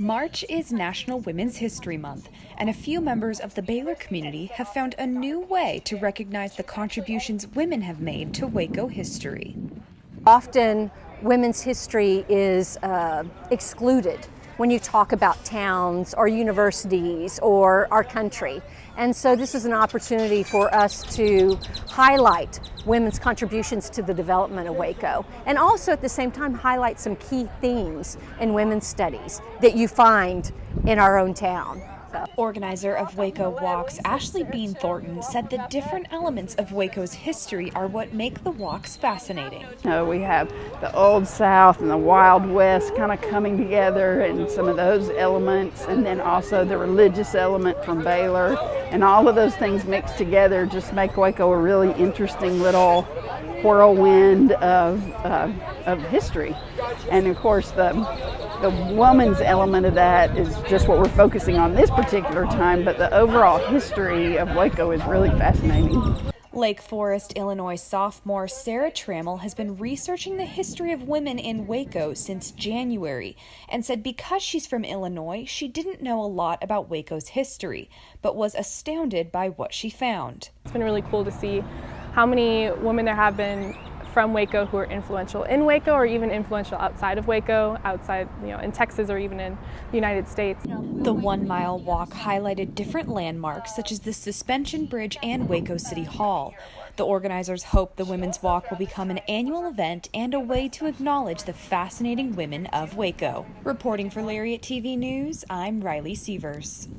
March is National Women's History Month, and a few members of the Baylor community have found a new way to recognize the contributions women have made to Waco history. Often, women's history is excluded when you talk about towns or universities or our country. And so this is an opportunity for us to highlight women's contributions to the development of Waco, and also at the same time highlight some key themes in women's studies that you find in our own town. Organizer of Waco Walks, Ashley Bean Thornton, said the different elements of Waco's history are what make the walks fascinating. We have the Old South and the Wild West kind of coming together, and some of those elements, and then also the religious element from Baylor, and all of those things mixed together just make Waco a really interesting little whirlwind of history. And of course the woman's element of that is just what we're focusing on this particular time, but the overall history of Waco is really fascinating. Lake Forest, Illinois sophomore Sarah Trammell has been researching the history of women in Waco since January, and said because she's from Illinois, she didn't know a lot about Waco's history, but was astounded by what she found. It's been really cool to see how many women there have been from Waco who are influential in Waco, or even influential outside of Waco, outside, in Texas or even in the United States. The 1 mile walk highlighted different landmarks such as the Suspension Bridge and Waco City Hall. The organizers hope the Women's Walk will become an annual event and a way to acknowledge the fascinating women of Waco. Reporting for Lariat TV News, I'm Riley Sievers.